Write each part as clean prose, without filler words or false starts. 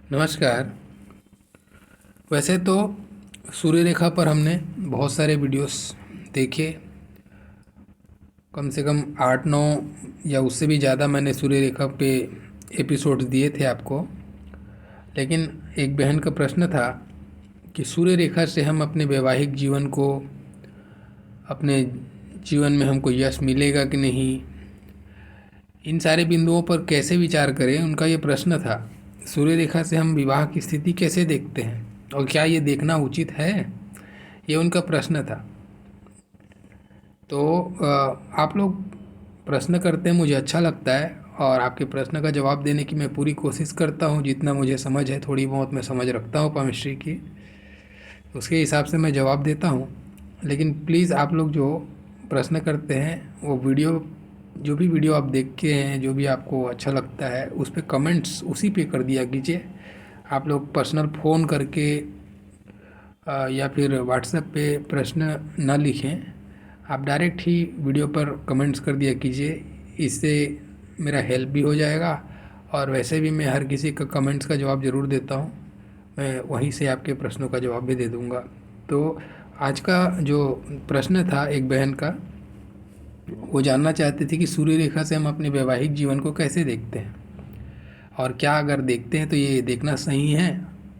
नमस्कार। वैसे तो सूर्य रेखा पर हमने बहुत सारे वीडियोस देखे। कम से कम 8-9 या उससे भी ज़्यादा मैंने सूर्य रेखा पे एपिसोड्स दिए थे आपको। लेकिन एक बहन का प्रश्न था कि सूर्य रेखा से हम अपने वैवाहिक जीवन को, अपने जीवन में हमको यश मिलेगा कि नहीं, इन सारे बिंदुओं पर कैसे विचार करें, उनका ये प्रश्न था। सूर्य रेखा से हम विवाह की स्थिति कैसे देखते हैं और क्या ये देखना उचित है, ये उनका प्रश्न था। तो आप लोग प्रश्न करते हैं, मुझे अच्छा लगता है और आपके प्रश्न का जवाब देने की मैं पूरी कोशिश करता हूँ। जितना मुझे समझ है, थोड़ी बहुत मैं समझ रखता हूँ केमिस्ट्री की, उसके हिसाब से मैं जवाब देता हूँ। लेकिन प्लीज़ आप लोग जो प्रश्न करते हैं वो वीडियो, जो भी वीडियो आप देख के हैं, जो भी आपको अच्छा लगता है उस पर कमेंट्स उसी पे कर दिया कीजिए। आप लोग पर्सनल फ़ोन करके या फिर व्हाट्सएप पे प्रश्न न लिखें, आप डायरेक्ट ही वीडियो पर कमेंट्स कर दिया कीजिए। इससे मेरा हेल्प भी हो जाएगा और वैसे भी मैं हर किसी का कमेंट्स का जवाब ज़रूर देता हूँ। मैं वहीं से आपके प्रश्नों का जवाब भी दे दूँगा। तो आज का जो प्रश्न था एक बहन का, वो जानना चाहते थे कि सूर्य रेखा से हम अपने वैवाहिक जीवन को कैसे देखते हैं और क्या अगर देखते हैं तो ये देखना सही है,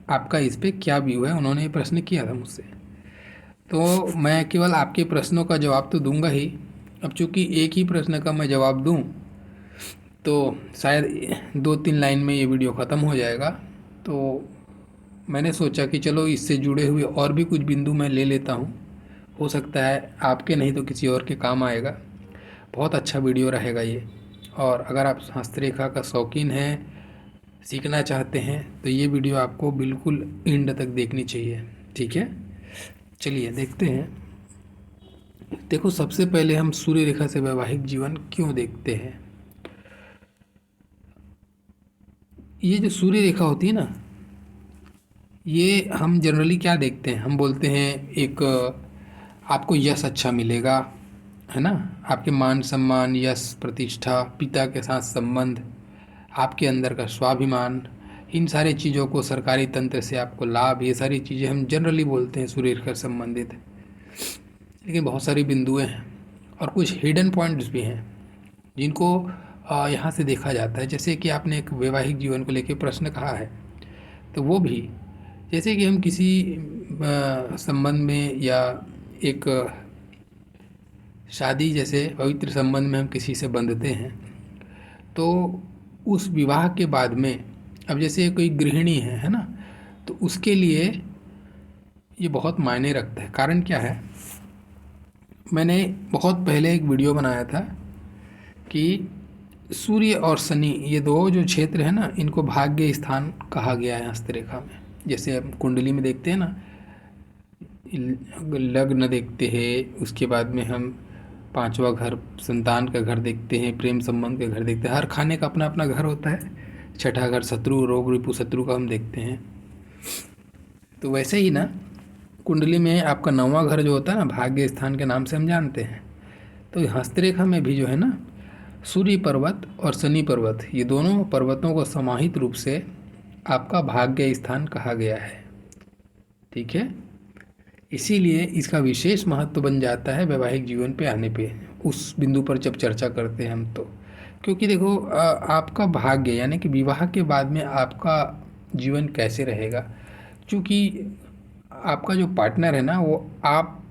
आपका इस पे क्या व्यू है। उन्होंने ये प्रश्न किया था मुझसे। तो मैं केवल आपके प्रश्नों का जवाब तो दूंगा ही। अब चूंकि एक ही प्रश्न का मैं जवाब दूं तो शायद 2-3 लाइन में ये वीडियो ख़त्म हो जाएगा। तो मैंने सोचा कि चलो इससे जुड़े हुए और भी कुछ बिंदु मैं ले लेता हूँ। हो सकता है आपके नहीं तो किसी और के काम आएगा। बहुत अच्छा वीडियो रहेगा ये। और अगर आप हस्तरेखा का शौकीन हैं, सीखना चाहते हैं, तो ये वीडियो आपको बिल्कुल एंड तक देखनी चाहिए। ठीक है, चलिए देखते हैं। देखो, सबसे पहले हम सूर्य रेखा से वैवाहिक जीवन क्यों देखते हैं। ये जो सूर्य रेखा होती है ना, ये हम जनरली क्या देखते हैं, हम बोलते हैं एक आपको यश अच्छा मिलेगा, है ना। आपके मान सम्मान, यश, प्रतिष्ठा, पिता के साथ संबंध, आपके अंदर का स्वाभिमान, इन सारी चीज़ों को, सरकारी तंत्र से आपको लाभ, ये सारी चीज़ें हम जनरली बोलते हैं सूर्य रेखा से संबंधित। लेकिन बहुत सारी बिंदुएं हैं और कुछ हिडन पॉइंट्स भी हैं जिनको यहाँ से देखा जाता है। जैसे कि आपने एक वैवाहिक जीवन को लेकर प्रश्न कहा है, तो वो भी जैसे कि हम किसी संबंध में या एक शादी जैसे पवित्र संबंध में हम किसी से बंधते हैं, तो उस विवाह के बाद में, अब जैसे कोई गृहिणी है ना, तो उसके लिए ये बहुत मायने रखता है। कारण क्या है, मैंने बहुत पहले एक वीडियो बनाया था कि सूर्य और शनि, ये दो जो क्षेत्र है ना, इनको भाग्य स्थान कहा गया है हस्तरेखा में। जैसे हम कुंडली में देखते हैं ना, लग्न देखते हैं, उसके बाद में हम पांचवा घर संतान का घर देखते हैं, प्रेम संबंध का घर देखते हैं। हर खाने का अपना अपना घर होता है। छठा घर शत्रु, रोग, रिपु, शत्रु का हम देखते हैं। तो वैसे ही ना, कुंडली में आपका 9वां घर जो होता है ना, भाग्य स्थान के नाम से हम जानते हैं। तो हस्तरेखा में भी जो है ना, सूर्य पर्वत और शनि पर्वत, ये दोनों पर्वतों को समाहित रूप से आपका भाग्य स्थान कहा गया है। ठीक है, इसीलिए इसका विशेष महत्व बन जाता है वैवाहिक जीवन पे आने पे, उस बिंदु पर जब चर्चा करते हैं हम तो। क्योंकि देखो, आपका भाग्य यानी कि विवाह के बाद में आपका जीवन कैसे रहेगा, क्योंकि आपका जो पार्टनर है ना, वो आप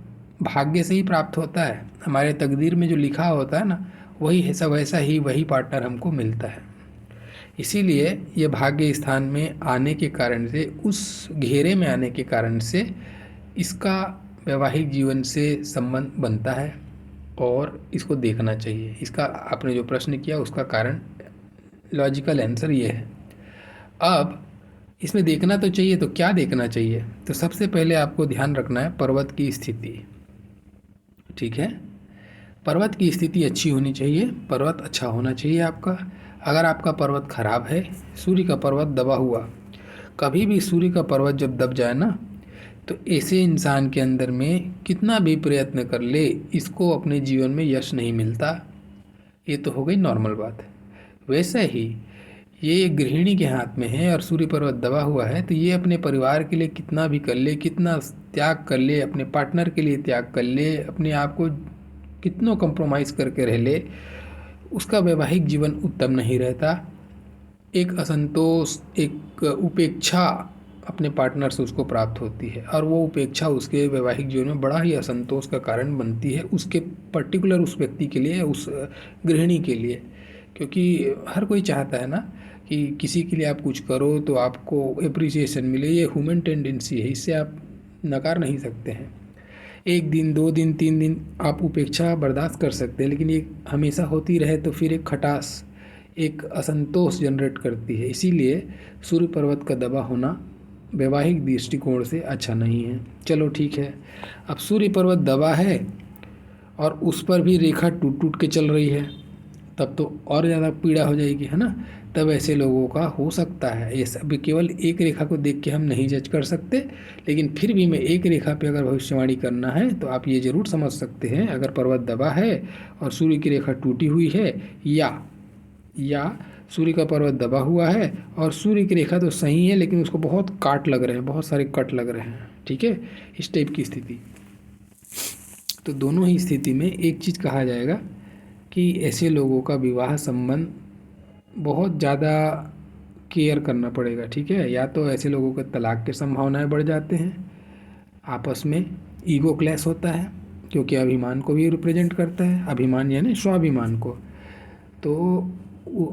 भाग्य से ही प्राप्त होता है। हमारे तकदीर में जो लिखा होता है ना, वही है, सब वैसा ही वही पार्टनर हमको मिलता है। इसीलिए ये भाग्य स्थान में आने के कारण से, उस घेरे में आने के कारण से इसका वैवाहिक जीवन से संबंध बनता है और इसको देखना चाहिए। इसका आपने जो प्रश्न किया उसका कारण, लॉजिकल आंसर ये है। अब इसमें देखना तो चाहिए, तो क्या देखना चाहिए, तो सबसे पहले आपको ध्यान रखना है पर्वत की स्थिति। ठीक है, पर्वत की स्थिति अच्छी होनी चाहिए, पर्वत अच्छा होना चाहिए आपका। अगर आपका पर्वत खराब है, सूर्य का पर्वत दबा हुआ, कभी भी सूर्य का पर्वत जब दब जाए ना, तो ऐसे इंसान के अंदर में कितना भी प्रयत्न कर ले, इसको अपने जीवन में यश नहीं मिलता। ये तो हो गई नॉर्मल बात। वैसे ही ये गृहिणी के हाथ में है और सूर्य पर्वत दबा हुआ है, तो ये अपने परिवार के लिए कितना भी कर ले, कितना त्याग कर ले, अपने पार्टनर के लिए त्याग कर ले, अपने आप को कितनों कंप्रोमाइज़ करके रह ले, उसका वैवाहिक जीवन उत्तम नहीं रहता। एक असंतोष, एक उपेक्षा अपने पार्टनर से उसको प्राप्त होती है और वो उपेक्षा उसके वैवाहिक जीवन में बड़ा ही असंतोष का कारण बनती है, उसके पर्टिकुलर उस व्यक्ति के लिए, उस गृहिणी के लिए। क्योंकि हर कोई चाहता है ना कि किसी के लिए आप कुछ करो तो आपको एप्रिसिएशन मिले, ये ह्यूमन टेंडेंसी है, इससे आप नकार नहीं सकते हैं। 1 दिन 2 दिन 3 दिन आप उपेक्षा बर्दाश्त कर सकते हैं, लेकिन ये हमेशा होती रहे तो फिर एक खटास, एक असंतोष जनरेट करती है। इसीलिए सूर्य पर्वत का दबा होना वैवाहिक दृष्टिकोण से अच्छा नहीं है। चलो ठीक है, अब सूर्य पर्वत दबा है और उस पर भी रेखा टूट टूट के चल रही है, तब तो और ज़्यादा पीड़ा हो जाएगी, है ना। तब ऐसे लोगों का हो सकता है, ये सब केवल एक रेखा को देख के हम नहीं जज कर सकते, लेकिन फिर भी मैं एक रेखा पे अगर भविष्यवाणी करना है तो आप ये ज़रूर समझ सकते हैं, अगर पर्वत दबा है और सूर्य की रेखा टूटी हुई है, या सूर्य का पर्वत दबा हुआ है और सूर्य की रेखा तो सही है लेकिन उसको बहुत काट लग रहे हैं, बहुत सारे कट लग रहे हैं, ठीक है, इस टाइप की स्थिति। तो दोनों ही स्थिति में एक चीज़ कहा जाएगा कि ऐसे लोगों का विवाह संबंध बहुत ज़्यादा केयर करना पड़ेगा, ठीक है। या तो ऐसे लोगों के तलाक की संभावनाएं बढ़ जाते हैं, आपस में ईगो क्लैश होता है, क्योंकि अभिमान को भी रिप्रेजेंट करता है, अभिमान यानी स्वाभिमान को। तो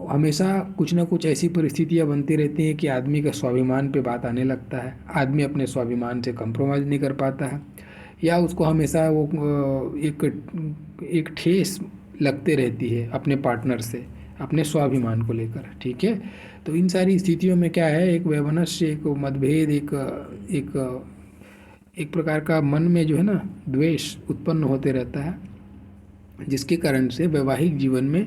हमेशा कुछ ना कुछ ऐसी परिस्थितियां बनती रहती हैं कि आदमी का स्वाभिमान पे बात आने लगता है, आदमी अपने स्वाभिमान से कंप्रोमाइज़ नहीं कर पाता है, या उसको हमेशा वो एक ठेस लगते रहती है अपने पार्टनर से, अपने स्वाभिमान को लेकर, ठीक है। तो इन सारी स्थितियों में क्या है, एक वैमनस्य, एक मतभेद, एक प्रकार का मन में जो है ना द्वेष उत्पन्न होते रहता है, जिसके कारण से वैवाहिक जीवन में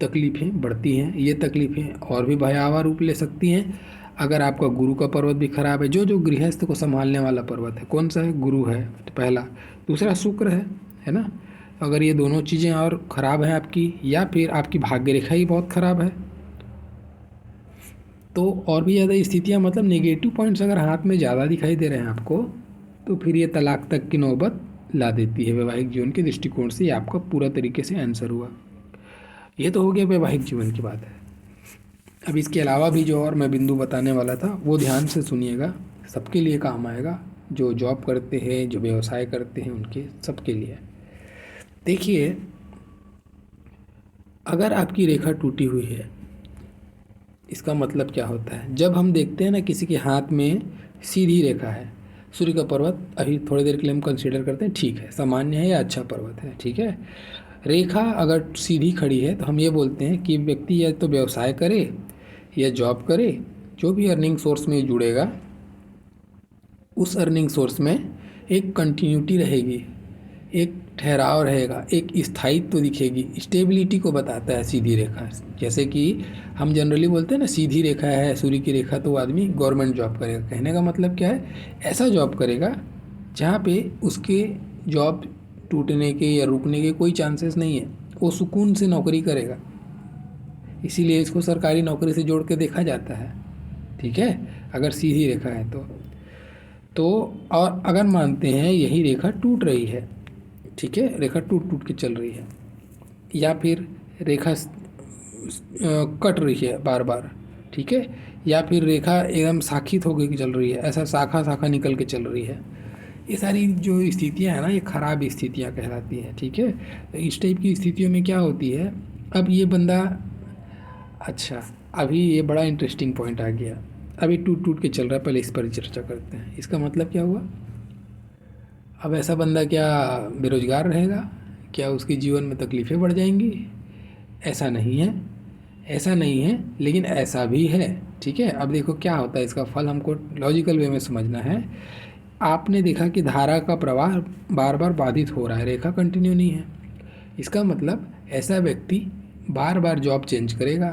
तकलीफ़ें बढ़ती हैं। ये तकलीफ़ें और भी भयावह रूप ले सकती हैं अगर आपका गुरु का पर्वत भी खराब है। जो गृहस्थ को संभालने वाला पर्वत है कौन सा है, गुरु है पहला, दूसरा शुक्र है ना। अगर ये दोनों चीज़ें और ख़राब हैं आपकी, या फिर आपकी भाग्य रेखा ही बहुत ख़राब है, तो और भी ज़्यादा स्थितियाँ, मतलब नेगेटिव पॉइंट्स अगर हाथ में ज़्यादा दिखाई दे रहे हैं आपको, तो फिर ये तलाक तक की नौबत ला देती है वैवाहिक जीवन के दृष्टिकोण से। ये आपका पूरा तरीके से आंसर हुआ। ये तो हो गया वैवाहिक जीवन की बात है। अब इसके अलावा भी जो और मैं बिंदु बताने वाला था वो ध्यान से सुनिएगा, सबके लिए काम आएगा, जो जॉब करते हैं, जो व्यवसाय करते हैं, उनके सबके लिए। देखिए, अगर आपकी रेखा टूटी हुई है, इसका मतलब क्या होता है, जब हम देखते हैं ना किसी के हाथ में सीधी रेखा है, सूर्य का पर्वत अभी थोड़ी देर के लिए हम कंसीडर करते हैं, ठीक है, सामान्य है या अच्छा पर्वत है, ठीक है। रेखा अगर सीधी खड़ी है तो हम ये बोलते हैं कि व्यक्ति या तो व्यवसाय करे या जॉब करे, जो भी अर्निंग सोर्स में जुड़ेगा उस अर्निंग सोर्स में एक कंटिन्यूटी रहेगी, एक ठहराव रहेगा, एक स्थायित्व दिखेगी। स्टेबिलिटी को बताता है सीधी रेखा। जैसे कि हम जनरली बोलते हैं ना, सीधी रेखा है सूर्य की रेखा, तो वो आदमी गवर्नमेंट जॉब करेगा। कहने का मतलब क्या है, ऐसा जॉब करेगा जहाँ पे उसके जॉब टूटने के या रुकने के कोई चांसेस नहीं है, वो सुकून से नौकरी करेगा। इसीलिए इसको सरकारी नौकरी से जोड़ के देखा जाता है, ठीक है, अगर सीधी रेखा है तो। और अगर मानते हैं यही रेखा टूट रही है, ठीक है, रेखा टूट टूट के चल रही है, या फिर रेखा कट रही है बार बार, ठीक है, या फिर रेखा एकदम शाखित होकर के चल रही है, ऐसा शाखा शाखा निकल के चल रही है, ये सारी जो स्थितियां हैं ना, ये ख़राब स्थितियां कहलाती हैं, ठीक है। तो इस टाइप की स्थितियों में क्या होती है, अब ये बंदा, अच्छा अभी ये बड़ा इंटरेस्टिंग पॉइंट आ गया, अभी टूट टूट के चल रहा है, पहले इस पर चर्चा करते हैं। इसका मतलब क्या हुआ, अब ऐसा बंदा क्या बेरोजगार रहेगा, क्या उसके जीवन में तकलीफ़ें बढ़ जाएंगी? ऐसा नहीं है, ऐसा नहीं है, लेकिन ऐसा भी है, ठीक है। अब देखो क्या होता है, इसका फल हमको लॉजिकल वे में समझना है। आपने देखा कि धारा का प्रवाह बार बार बाधित हो रहा है, रेखा कंटिन्यू नहीं है। इसका मतलब ऐसा व्यक्ति बार बार जॉब चेंज करेगा।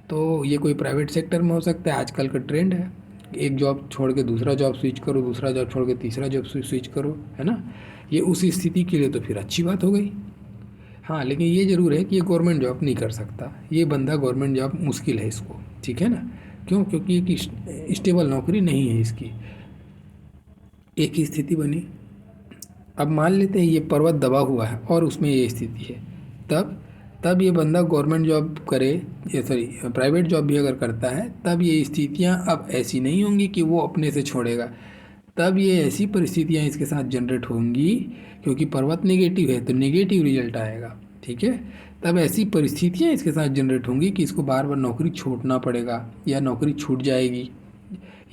तो ये कोई प्राइवेट सेक्टर में हो सकता है, आजकल का ट्रेंड है, एक जॉब छोड़ के दूसरा जॉब स्विच करो, दूसरा जॉब छोड़ के तीसरा जॉब स्विच करो, है ना। ये उस स्थिति के लिए तो फिर अच्छी बात हो गई। हाँ, लेकिन ये ज़रूर है कि ये गवर्नमेंट जॉब नहीं कर सकता, ये बंदा गवर्नमेंट जॉब मुश्किल है इसको, ठीक है ना। क्यों? क्योंकि एक स्टेबल नौकरी नहीं है इसकी, एक ही स्थिति बनी। अब मान लेते हैं ये पर्वत दबा हुआ है और उसमें ये स्थिति है, तब तब ये बंदा गवर्नमेंट जॉब करे, ये सॉरी प्राइवेट जॉब भी अगर करता है, तब ये स्थितियां अब ऐसी नहीं होंगी कि वो अपने से छोड़ेगा। तब ये ऐसी परिस्थितियां इसके साथ जनरेट होंगी, क्योंकि पर्वत नेगेटिव है तो नेगेटिव रिजल्ट आएगा, ठीक है। तब ऐसी परिस्थितियां इसके साथ जनरेट होंगी कि इसको बार बार नौकरी छोड़ना पड़ेगा या नौकरी छूट जाएगी।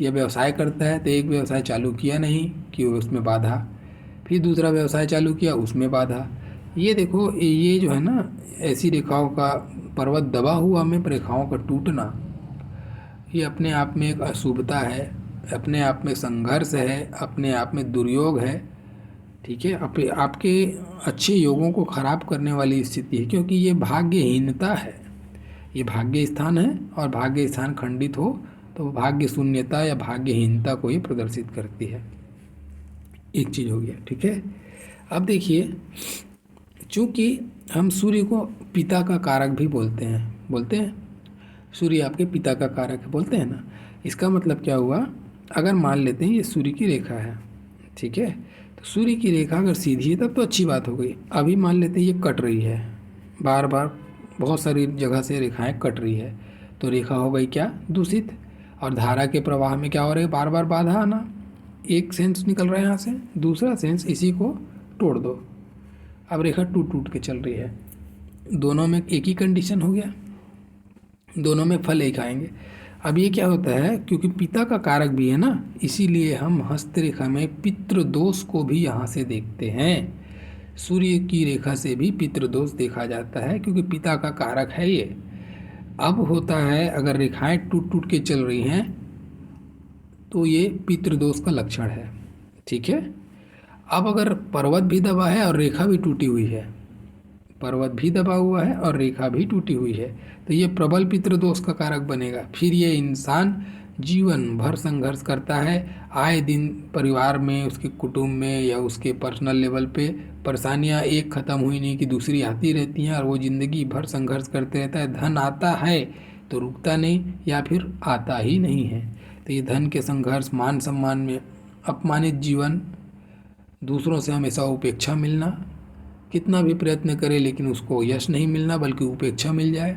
यह व्यवसाय करता है तो एक व्यवसाय चालू किया नहीं कि उसमें बाधा, फिर दूसरा व्यवसाय चालू किया उसमें बाधा। ये देखो, ये जो है ना, ऐसी रेखाओं का, पर्वत दबा हुआ में रेखाओं का टूटना, ये अपने आप में एक अशुभता है, अपने आप में संघर्ष है, अपने आप में दुर्योग है, ठीक है। आपके अच्छे योगों को खराब करने वाली स्थिति है, क्योंकि ये भाग्यहीनता है, ये भाग्य स्थान है और भाग्य स्थान खंडित हो तो भाग्य शून्यता या भाग्यहीनता को ही प्रदर्शित करती है। एक चीज़ हो गया, ठीक है। अब देखिए, चूँकि हम सूर्य को पिता का कारक भी बोलते हैं सूर्य आपके पिता का कारक है, बोलते हैं ना। इसका मतलब क्या हुआ, अगर मान लेते हैं ये सूर्य की रेखा है, ठीक है, तो सूर्य की रेखा अगर सीधी है तब तो अच्छी बात हो गई। अभी मान लेते हैं ये कट रही है, बार बार बहुत सारी जगह से रेखाएं कट रही है, तो रेखा हो गई क्या, दूषित। और धारा के प्रवाह में क्या हो रहा है, बार बार बाधा आना। एक सेंस निकल रहा है यहाँ से, दूसरा सेंस इसी को तोड़ दो। अब रेखा टूट टूट के चल रही है, दोनों में एक ही कंडीशन हो गया, दोनों में फल एक आएंगे। अब ये क्या होता है, क्योंकि पिता का कारक भी है ना, इसीलिए हम हस्तरेखा में पितृदोष को भी यहाँ से देखते हैं। सूर्य की रेखा से भी पितृदोष देखा जाता है, क्योंकि पिता का कारक है ये। अब होता है, अगर रेखाएं टूट टूट के चल रही हैं तो ये पितृदोष का लक्षण है, ठीक है। अब अगर पर्वत भी दबा है और रेखा भी टूटी हुई है, पर्वत भी दबा हुआ है और रेखा भी टूटी हुई है, तो ये प्रबल पितृदोष का कारक बनेगा। फिर ये इंसान जीवन भर संघर्ष करता है, आए दिन परिवार में, उसके कुटुंब में या उसके पर्सनल लेवल पे परेशानियां एक ख़त्म हुई नहीं कि दूसरी आती रहती हैं, और वो ज़िंदगी भर संघर्ष करते रहता है। धन आता है तो रुकता नहीं या फिर आता ही नहीं है। तो ये धन के संघर्ष, मान सम्मान में अपमानित जीवन, दूसरों से हमेशा उपेक्षा मिलना, कितना भी प्रयत्न करे लेकिन उसको यश नहीं मिलना बल्कि उपेक्षा मिल जाए,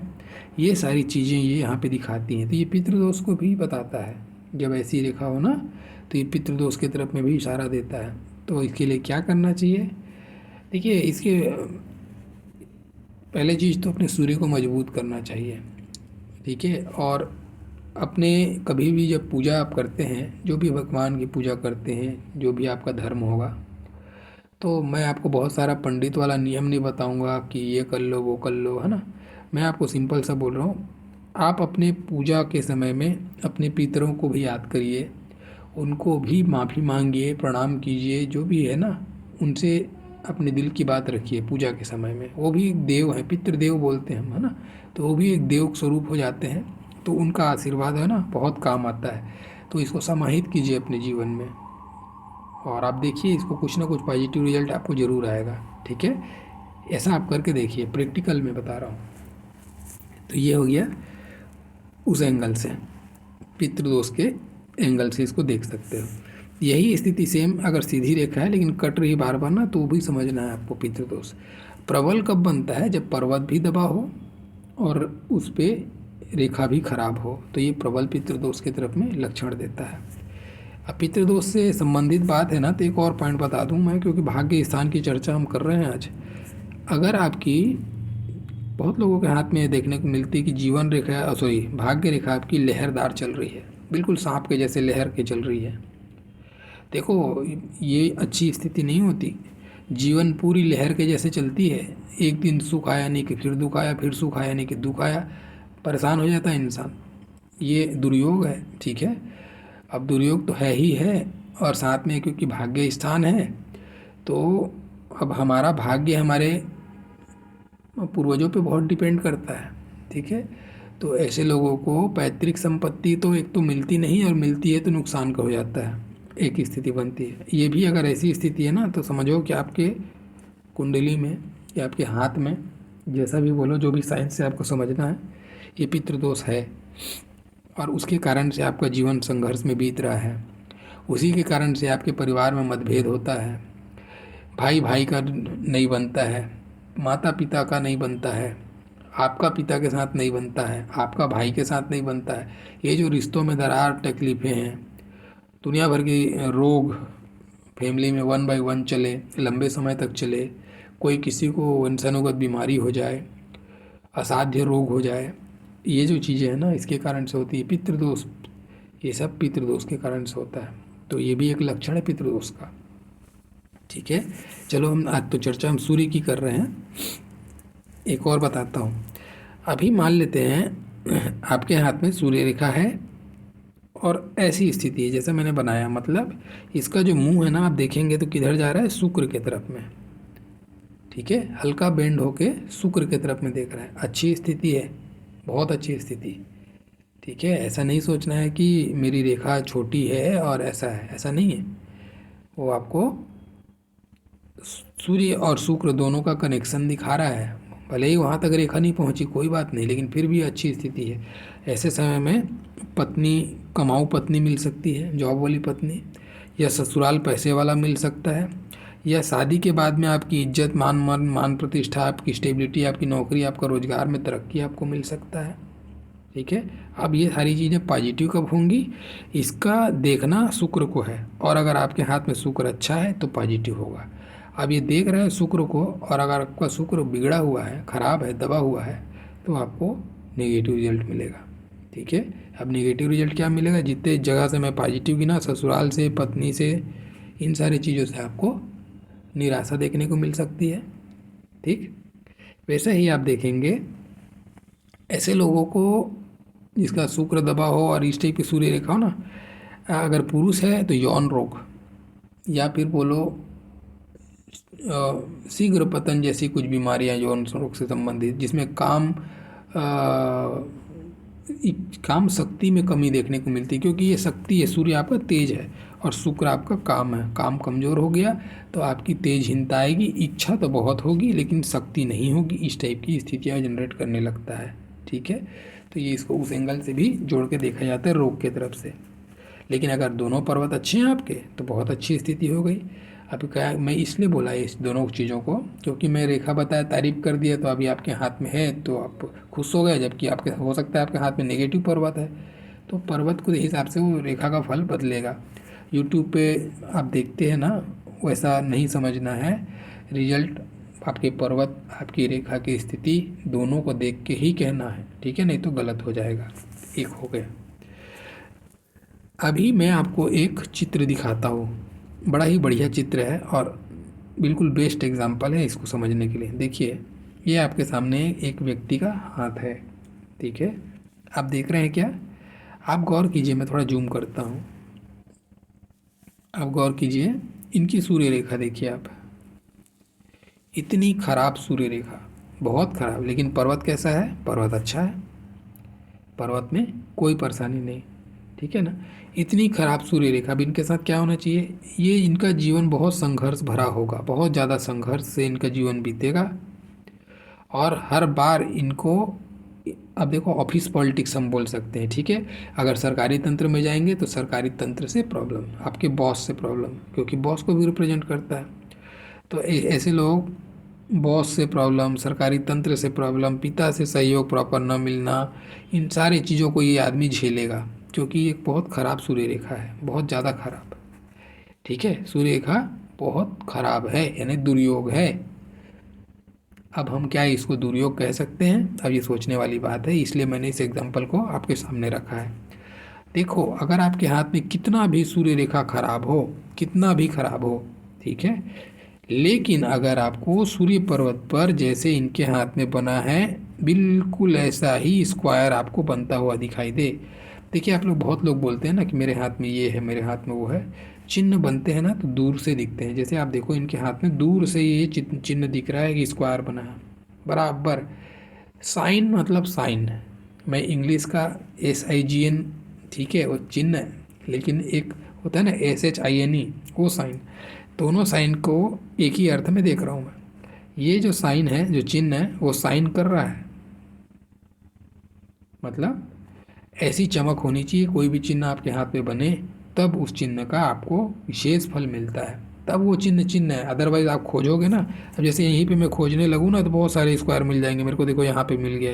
ये सारी चीज़ें ये यहाँ पे दिखाती हैं। तो ये पितृदोष को भी बताता है। जब ऐसी रेखा हो ना, तो ये पितृदोष की तरफ में भी इशारा देता है। तो इसके लिए क्या करना चाहिए, देखिए, इसके पहले चीज़ तो अपने सूर्य को मजबूत करना चाहिए, ठीक है। और अपने कभी भी जब पूजा आप करते हैं, जो भी भगवान की पूजा करते हैं, जो भी आपका धर्म होगा, तो मैं आपको बहुत सारा पंडित वाला नियम नहीं बताऊंगा कि ये कर लो वो कर लो, है ना। मैं आपको सिंपल सा बोल रहा हूँ, आप अपने पूजा के समय में अपने पितरों को भी याद करिए, उनको भी माफ़ी मांगिए, प्रणाम कीजिए, जो भी है ना, उनसे अपने दिल की बात रखिए पूजा के समय में। वो भी एक देव हैं, पितृदेव बोलते हैं हम, है ना, तो वो भी एक देव स्वरूप हो जाते हैं, तो उनका आशीर्वाद है ना बहुत काम आता है। तो इसको समाहित कीजिए अपने जीवन में, और आप देखिए इसको कुछ ना कुछ पॉजिटिव रिजल्ट आपको ज़रूर आएगा, ठीक है। ऐसा आप करके देखिए, प्रैक्टिकल में बता रहा हूँ। तो ये हो गया उस एंगल से, पितृदोष के एंगल से इसको देख सकते हो। यही स्थिति सेम अगर सीधी रेखा है लेकिन कट रही बार बार ना, तो वो भी समझना है आपको। पितृदोष प्रबल कब बनता है, जब पर्वत भी दबा हो और उस पर रेखा भी खराब हो, तो ये प्रबल पितृदोष की तरफ में लक्षण देता है। अब पितृदोष से संबंधित बात है ना, तो एक और पॉइंट बता दूं मैं, क्योंकि भाग्य स्थान की चर्चा हम कर रहे हैं आज। अगर आपकी, बहुत लोगों के हाथ में देखने को मिलती है कि जीवन रेखा, सॉरी भाग्य रेखा आपकी लहरदार चल रही है, बिल्कुल सांप के जैसे लहर के चल रही है। देखो, ये अच्छी स्थिति नहीं होती। जीवन पूरी लहर के जैसे चलती है, एक दिन सुख आया नहीं कि फिर दुख आया, फिर सुख आया नहीं कि दुख आया, परेशान हो जाता है इंसान। ये दुर्योग है, ठीक है। अब दुर्योग तो है ही है, और साथ में क्योंकि भाग्य स्थान है, तो अब हमारा भाग्य हमारे पूर्वजों पे बहुत डिपेंड करता है, ठीक है। तो ऐसे लोगों को पैतृक संपत्ति तो एक तो मिलती नहीं, और मिलती है तो नुकसान का हो जाता है, एक ही स्थिति बनती है। ये भी अगर ऐसी स्थिति है ना, तो समझो कि आपके कुंडली में या आपके हाथ में, जैसा भी बोलो, जो भी साइंस से आपको समझना है, ये पितृदोष है। और उसके कारण से आपका जीवन संघर्ष में बीत रहा है। उसी के कारण से आपके परिवार में मतभेद होता है, भाई भाई का नहीं बनता है, माता पिता का नहीं बनता है, आपका पिता के साथ नहीं बनता है, आपका भाई के साथ नहीं बनता है। ये जो रिश्तों में दरार तकलीफ़ें हैं, दुनिया भर की रोग फैमिली में वन बाय वन चले, लंबे समय तक चले, कोई किसी को वंशानुगत बीमारी हो जाए, असाध्य रोग हो जाए, ये जो चीज़ें हैं ना इसके कारण से होती है। पितृदोष, ये सब पितृदोष के कारण से होता है। तो ये भी एक लक्षण है पितृदोष का। ठीक है, चलो हम आज तो चर्चा हम सूर्य की कर रहे हैं। एक और बताता हूँ। अभी मान लेते हैं आपके हाथ में सूर्य रेखा है और ऐसी स्थिति है जैसे मैंने बनाया, मतलब इसका जो मुंह है ना आप देखेंगे तो किधर जा रहा है, शुक्र के तरफ में। ठीक है, हल्का बेंड होके शुक्र के तरफ में देख रहा है। अच्छी स्थिति है, बहुत अच्छी स्थिति। ठीक है, ऐसा नहीं सोचना है कि मेरी रेखा छोटी है और ऐसा है, ऐसा नहीं है। वो आपको सूर्य और शुक्र दोनों का कनेक्शन दिखा रहा है। भले ही वहाँ तक रेखा नहीं पहुँची कोई बात नहीं, लेकिन फिर भी अच्छी स्थिति है। ऐसे समय में पत्नी, कमाऊ पत्नी मिल सकती है, जॉब वाली पत्नी, या ससुराल पैसे वाला मिल सकता है, या शादी के बाद में आपकी इज्जत, मान प्रतिष्ठा, आपकी स्टेबिलिटी, आपकी नौकरी, आपका रोजगार में तरक्की आपको मिल सकता है। ठीक है, अब ये सारी चीज़ें पॉजिटिव कब होंगी, इसका देखना शुक्र को है। और अगर आपके हाथ में शुक्र अच्छा है तो पॉजिटिव होगा। अब ये देख रहे हैं शुक्र को, और अगर आपका शुक्र बिगड़ा हुआ है, ख़राब है, दबा हुआ है, तो आपको नेगेटिव रिजल्ट मिलेगा। ठीक है, अब नेगेटिव रिजल्ट क्या मिलेगा, जितने जगह से मैं पॉजिटिव गिना, ससुराल से, पत्नी से, इन सारी चीज़ों से आपको निराशा देखने को मिल सकती है। ठीक, वैसे ही आप देखेंगे ऐसे लोगों को जिसका शुक्र दबा हो और इस टाइप की सूर्य रेखा हो ना, अगर पुरुष है तो यौन रोग, या फिर बोलो शीघ्र पतन जैसी कुछ बीमारियां यौन रोग से संबंधित, जिसमें काम शक्ति में कमी देखने को मिलती है। क्योंकि ये शक्ति है, सूर्य आपका तेज है और शुक्र आपका काम है। काम कमज़ोर हो गया तो आपकी तेजहीनता आएगी, इच्छा तो बहुत होगी लेकिन शक्ति नहीं होगी, इस टाइप की स्थितियाँ जनरेट करने लगता है। ठीक है, तो ये इसको उस एंगल से भी जोड़ के देखा जाता है, रोग के तरफ से। लेकिन अगर दोनों पर्वत अच्छे हैं आपके तो बहुत अच्छी स्थिति हो गई। अब क्या, मैं इसलिए बोला इस दोनों चीज़ों को क्योंकि मैं रेखा बताया, तारीफ कर दिया, तो अभी आपके हाथ में है तो आप खुश हो गए, जबकि आपके हो सकता है आपके हाथ में नेगेटिव पर्वत है, तो पर्वत के हिसाब से वो रेखा का फल बदलेगा। यूट्यूब पे आप देखते हैं ना, वैसा नहीं समझना है। रिजल्ट आपके पर्वत, आपकी रेखा की स्थिति दोनों को देख के ही कहना है। ठीक है, नहीं तो गलत हो जाएगा। एक हो गया। अभी मैं आपको एक चित्र दिखाता हूँ, बड़ा ही बढ़िया चित्र है और बिल्कुल बेस्ट एग्जाम्पल है इसको समझने के लिए। देखिए, ये आपके सामने एक व्यक्ति का हाथ है। ठीक है, आप देख रहे हैं क्या, आप गौर कीजिए, मैं थोड़ा जूम करता हूँ, आप गौर कीजिए, इनकी सूर्य रेखा देखिए आप, इतनी खराब सूर्य रेखा, बहुत खराब। लेकिन पर्वत कैसा है, पर्वत अच्छा है, पर्वत में कोई परेशानी नहीं। ठीक है ना, इतनी खराब सूर्य रेखा। अब इनके साथ क्या होना चाहिए, ये इनका जीवन बहुत संघर्ष भरा होगा, बहुत ज़्यादा संघर्ष से इनका जीवन बीतेगा। और हर बार इनको, अब देखो ऑफिस पॉलिटिक्स हम बोल सकते हैं। ठीक है, अगर सरकारी तंत्र में जाएंगे तो सरकारी तंत्र से प्रॉब्लम, आपके बॉस से प्रॉब्लम, क्योंकि बॉस को भी रिप्रेजेंट करता है। तो ऐसे लोग, बॉस से प्रॉब्लम, सरकारी तंत्र से प्रॉब्लम, पिता से सहयोग प्रॉपर न मिलना, इन सारी चीज़ों को ये आदमी झेलेगा, क्योंकि एक बहुत ख़राब सूर्य रेखा है, बहुत ज़्यादा खराब। ठीक है, सूर्य रेखा बहुत खराब है, यानी दुर्योग है। अब हम क्या इसको दुर्योग कह सकते हैं, अब ये सोचने वाली बात है, इसलिए मैंने इस एग्जाम्पल को आपके सामने रखा है। देखो, अगर आपके हाथ में कितना भी सूर्य रेखा खराब हो, कितना भी खराब हो, ठीक है, लेकिन अगर आपको सूर्य पर्वत पर जैसे इनके हाथ में बना है बिल्कुल ऐसा ही स्क्वायर आपको बनता हुआ दिखाई दे। देखिए, आप लोग, बहुत लोग बोलते हैं ना कि मेरे हाथ में ये है, मेरे हाथ में वो है। चिन्ह बनते हैं ना तो दूर से दिखते हैं। जैसे आप देखो, इनके हाथ में दूर से ये चिन्ह दिख रहा है कि स्क्वायर बना है बराबर। साइन मतलब साइन, मैं इंग्लिश का SIGN, ठीक है, वो चिन्ह है, लेकिन एक होता है ना SHINE, वो साइन। दोनों साइन को एक ही अर्थ में देख रहा हूँ मैं। ये जो साइन है, जो चिन्ह है, वो साइन कर रहा है, मतलब ऐसी चमक होनी चाहिए, कोई भी चिन्ह आपके हाथ में बने तब उस चिन्ह का आपको विशेष फल मिलता है, तब वो चिन्ह चिन्ह है। अदरवाइज आप खोजोगे ना, अब जैसे यहीं पे मैं खोजने लगूँ ना तो बहुत सारे स्क्वायर मिल जाएंगे मेरे को। देखो यहाँ पे मिल गया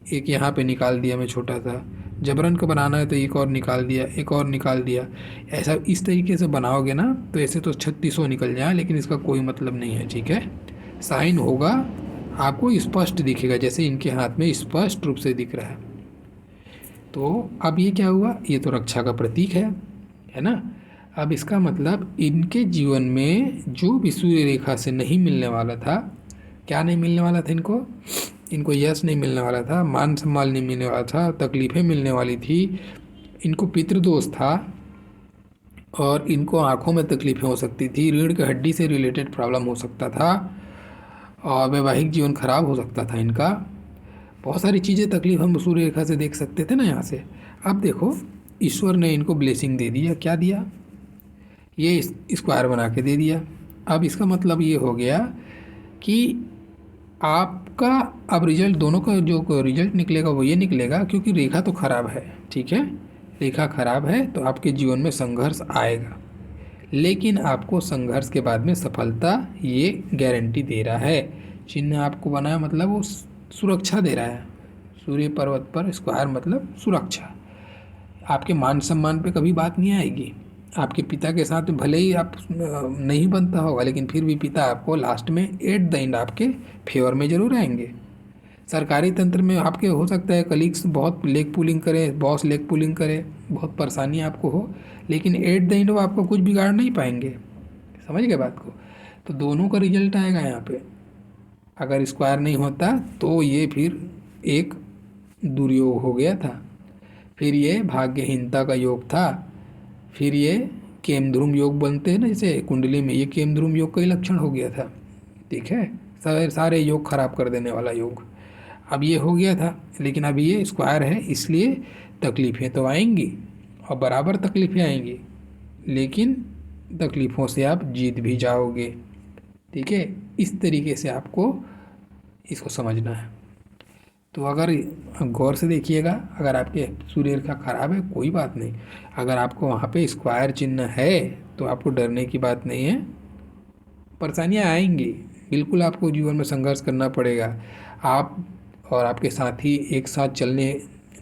एक यहाँ पे निकाल दिया मैं छोटा सा, जबरन का बनाना है तो एक और निकाल दिया, एक और निकाल दिया। ऐसा इस तरीके से बनाओगे ना तो ऐसे तो 3600 निकल जाए, लेकिन इसका कोई मतलब नहीं है, ठीक है। साइन होगा आपको स्पष्ट दिखेगा, जैसे इनके हाथ में स्पष्ट रूप से दिख रहा है। तो अब ये क्या हुआ, ये तो रक्षा का प्रतीक है ना। अब इसका मतलब इनके जीवन में जो भी सूर्य रेखा से नहीं मिलने वाला था, क्या नहीं मिलने वाला था इनको यश नहीं मिलने वाला था, मान सम्मान नहीं मिलने वाला था, तकलीफ़ें मिलने वाली थी, इनको पितृदोष था, और इनको आँखों में तकलीफ़ें हो सकती थी, रीढ़ की हड्डी से रिलेटेड प्रॉब्लम हो सकता था, और वैवाहिक जीवन खराब हो सकता था इनका। बहुत सारी चीज़ें तकलीफ हम सूर्य रेखा से देख सकते थे ना यहाँ से। अब देखो ईश्वर ने इनको ब्लेसिंग दे दिया, क्या दिया, ये स्क्वायर बना के दे दिया। अब इसका मतलब ये हो गया कि आपका अब रिजल्ट, दोनों का जो रिजल्ट निकलेगा वो ये निकलेगा, क्योंकि रेखा तो खराब है, ठीक है, रेखा खराब है तो आपके जीवन में संघर्ष आएगा, लेकिन आपको संघर्ष के बाद में सफलता ये गारंटी दे रहा है। चिन्ह आपको बनाया मतलब वो सुरक्षा दे रहा है। सूर्य पर्वत पर स्क्वायर मतलब सुरक्षा। आपके मान सम्मान पे कभी बात नहीं आएगी। आपके पिता के साथ भले ही आप नहीं बनता होगा, लेकिन फिर भी पिता आपको लास्ट में एट द एंड आपके फेवर में ज़रूर आएंगे। सरकारी तंत्र में आपके हो सकता है कलीग्स बहुत लेग पुलिंग करें, बॉस लेग पुलिंग करे, बहुत परेशानी आपको हो, लेकिन एट द एंड वो आपको कुछ बिगाड़ नहीं पाएंगे। समझ गए बात को। तो दोनों का रिजल्ट आएगा यहाँ पे। अगर स्क्वायर नहीं होता तो ये फिर एक दुर्योग हो गया था, फिर ये भाग्यहीनता का योग था, फिर ये केमध्रुम योग बनते हैं ना जैसे कुंडली में, ये केमध्रुम योग का ही लक्षण हो गया था, ठीक है, सारे योग खराब कर देने वाला योग। अब ये हो गया था, लेकिन अब ये स्क्वायर है, इसलिए तकलीफ़ें तो आएंगी और बराबर तकलीफ़ें आएंगी, लेकिन तकलीफ़ों से आप जीत भी जाओगे, ठीक है। इस तरीके से आपको इसको समझना है। तो अगर गौर से देखिएगा, अगर आपके सूर्य रेखा खराब है कोई बात नहीं, अगर आपको वहाँ पे स्क्वायर चिन्ह है तो आपको डरने की बात नहीं है। परेशानियाँ आएंगी, बिल्कुल आपको जीवन में संघर्ष करना पड़ेगा। आप और आपके साथी एक साथ चलने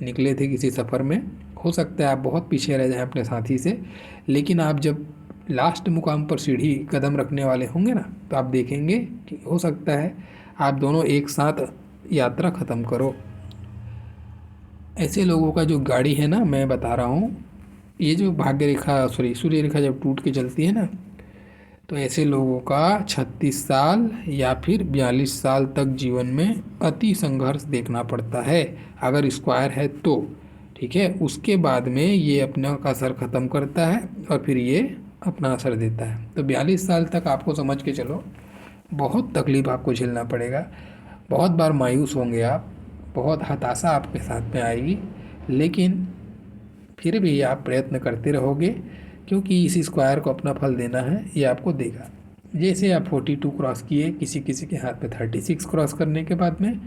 निकले थे किसी सफ़र में, हो सकता है आप बहुत पीछे रह जाएं अपने साथी से, लेकिन आप जब लास्ट मुकाम पर सीढ़ी कदम रखने वाले होंगे ना तो आप देखेंगे कि हो सकता है आप दोनों एक साथ यात्रा ख़त्म करो। ऐसे लोगों का जो गाड़ी है ना, मैं बता रहा हूँ, ये जो भाग्य रेखा सूर्य रेखा जब टूट के चलती है ना, तो ऐसे लोगों का 36 साल या फिर 42 साल तक जीवन में अति संघर्ष देखना पड़ता है, अगर स्क्वायर है तो, ठीक है। उसके बाद में ये अपना का असर ख़त्म करता है और फिर ये अपना असर देता है। तो 42 साल तक आपको समझ के चलो बहुत तकलीफ़ आपको झेलना पड़ेगा, बहुत बार मायूस होंगे आप, बहुत हताशा आपके साथ में आएगी, लेकिन फिर भी आप प्रयत्न करते रहोगे, क्योंकि इस स्क्वायर को अपना फल देना है, ये आपको देगा। जैसे आप 42 क्रॉस किए, किसी किसी के हाथ में 36 क्रॉस करने के बाद में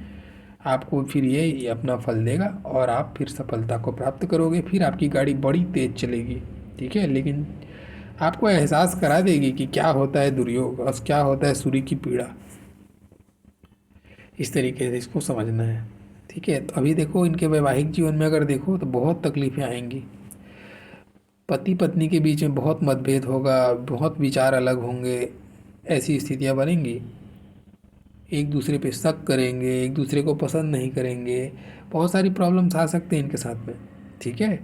आपको फिर ये अपना फल देगा और आप फिर सफलता को प्राप्त करोगे। फिर आपकी गाड़ी बड़ी तेज़ चलेगी, ठीक है, लेकिन आपको एहसास करा देगी कि क्या होता है दुर्योग और क्या होता है सूर्य की पीड़ा। इस तरीके से इसको समझना है, ठीक है। तो अभी देखो इनके वैवाहिक जीवन में अगर देखो तो बहुत तकलीफ़ें आएंगी, पति पत्नी के बीच में बहुत मतभेद होगा, बहुत विचार अलग होंगे, ऐसी स्थितियाँ बनेंगी, एक दूसरे पे शक करेंगे, एक दूसरे को पसंद नहीं करेंगे, बहुत सारी प्रॉब्लम्स आ सकते हैं इनके साथ में, ठीक है।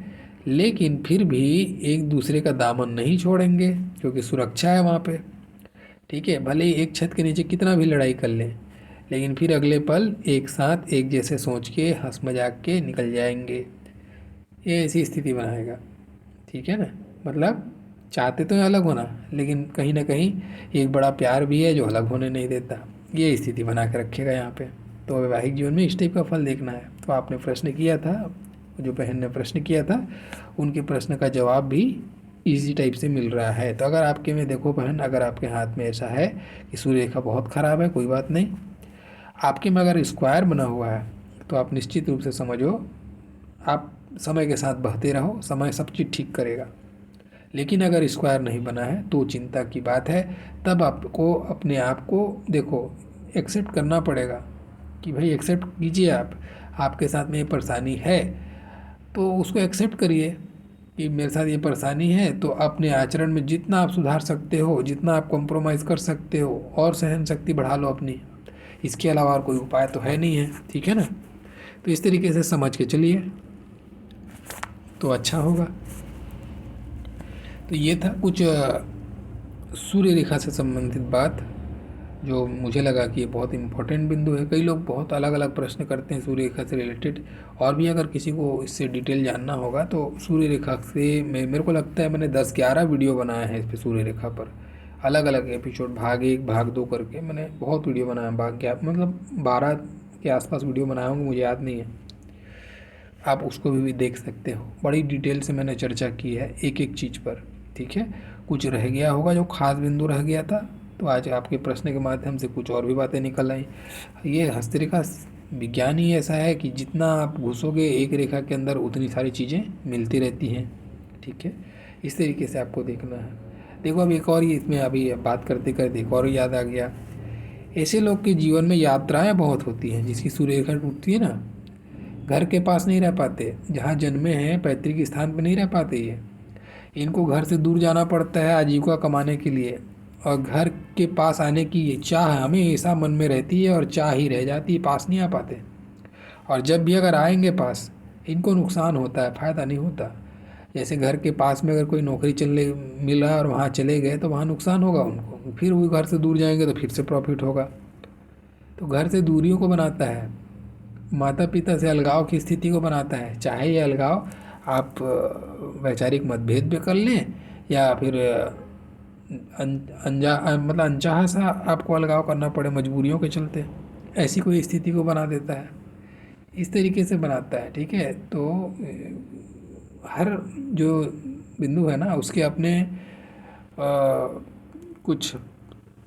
लेकिन फिर भी एक दूसरे का दामन नहीं छोड़ेंगे, क्योंकि सुरक्षा है वहाँ पे, ठीक है। भले ही एक छत के नीचे कितना भी लड़ाई कर लें, लेकिन फिर अगले पल एक साथ एक जैसे सोच के हंस मजाक के निकल जाएंगे, ये ऐसी स्थिति बनाएगा, ठीक है ना। मतलब चाहते तो अलग होना, लेकिन कहीं ना कहीं एक बड़ा प्यार भी है जो अलग होने नहीं देता, ये स्थिति बना के रखेगा यहाँ पे। तो वैवाहिक जीवन में इस टाइप का फल देखना है। तो आपने प्रश्न किया था, जो बहन ने प्रश्न किया था, उनके प्रश्न का जवाब भी इसी टाइप से मिल रहा है। तो अगर आपके में देखो बहन, अगर आपके हाथ में ऐसा है कि सूर्य रेखा बहुत ख़राब है, कोई बात नहीं, आपके में अगर स्क्वायर बना हुआ है तो आप निश्चित रूप से समझो आप समय के साथ बहते रहो, समय सब चीज़ ठीक करेगा। लेकिन अगर स्क्वायर नहीं बना है तो चिंता की बात है। तब आपको अपने आप को देखो एक्सेप्ट करना पड़ेगा कि भाई एक्सेप्ट कीजिए, आपके साथ में ये परेशानी है तो उसको एक्सेप्ट करिए कि मेरे साथ ये परेशानी है। तो अपने आचरण में जितना आप सुधार सकते हो, जितना आप कॉम्प्रोमाइज़ कर सकते हो और सहन शक्ति बढ़ा लो अपनी। इसके अलावा और कोई उपाय तो है नहीं है, ठीक है ना। तो इस तरीके से समझ के चलिए तो अच्छा होगा। तो ये था कुछ सूर्य रेखा से संबंधित बात जो मुझे लगा कि ये बहुत इम्पोर्टेंट बिंदु है। कई लोग बहुत अलग अलग प्रश्न करते हैं सूर्य रेखा से रिलेटेड, और भी अगर किसी को इससे डिटेल जानना होगा तो सूर्य रेखा से मेरे को लगता है मैंने 10-11 वीडियो बनाया है इस पर, सूर्य रेखा पर अलग अलग एपिसोड, भाग 1 भाग 2 करके मैंने बहुत वीडियो बनाया। मतलब 12 के आसपास वीडियो बनाया होंगे, मुझे याद नहीं है। आप उसको भी देख सकते हो, बड़ी डिटेल से मैंने चर्चा की है एक एक चीज़ पर, ठीक है। कुछ रह गया होगा जो खास बिंदु रह गया था, तो आज आपके प्रश्न के माध्यम से कुछ और भी बातें निकल आई। ये हस्तरेखा विज्ञान ही ऐसा है कि जितना आप घुसोगे एक रेखा के अंदर उतनी सारी चीज़ें मिलती रहती हैं, ठीक है। इस तरीके से आपको देखना है। देखो अब एक और, ये इसमें अभी बात करते करते एक और याद आ गया। ऐसे लोग के जीवन में यात्राएं बहुत होती हैं, जिसकी सूर्य रेखा टूटती है ना, घर के पास नहीं रह पाते, जहाँ जन्मे हैं पैतृक स्थान पर नहीं रह पाते। ये इनको घर से दूर जाना पड़ता है आजीविका कमाने के लिए, और घर के पास आने की ये चाह हमेशा मन में रहती है और चाह ही रह जाती है, पास नहीं आ पाते। और जब भी अगर आएंगे पास, इनको नुकसान होता है, फ़ायदा नहीं होता। जैसे घर के पास में अगर कोई नौकरी चलने मिला और वहाँ चले गए तो वहाँ नुकसान होगा उनको, फिर वो घर से दूर जाएंगे तो फिर से प्रॉफिट होगा। तो घर से दूरियों को बनाता है, माता पिता से अलगाव की स्थिति को बनाता है। चाहे ये अलगाव आप वैचारिक मतभेद भी कर लें, या फिर मतलब अनचाहा सा आपको अलगाव करना पड़े मजबूरियों के चलते, ऐसी कोई स्थिति को बना देता है। इस तरीके से बनाता है, ठीक है। तो हर जो बिंदु है ना उसके अपने कुछ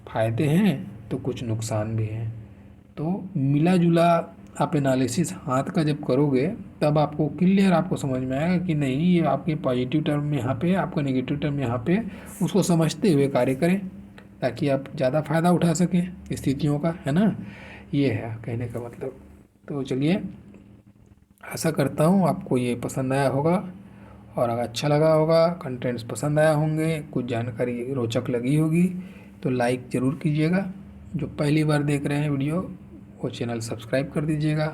फ़ायदे हैं तो कुछ नुकसान भी हैं। तो मिला जुला आप एनालिसिस हाथ का जब करोगे तब आपको क्लियर आपको समझ में आएगा कि नहीं, ये आपके पॉजिटिव टर्म यहाँ पे, आपका नेगेटिव टर्म यहाँ पे, उसको समझते हुए कार्य करें ताकि आप ज़्यादा फ़ायदा उठा सकें स्थितियों का, है ना। ये है कहने का मतलब। तो चलिए, आशा करता हूँ आपको ये पसंद आया होगा, और अगर अच्छा लगा होगा, कंटेंट्स पसंद आया होंगे, कुछ जानकारी रोचक लगी होगी तो लाइक ज़रूर कीजिएगा। जो पहली बार देख रहे हैं वीडियो वो चैनल सब्सक्राइब कर दीजिएगा।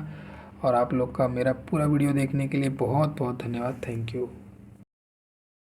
और आप लोग का मेरा पूरा वीडियो देखने के लिए बहुत बहुत धन्यवाद। Thank you.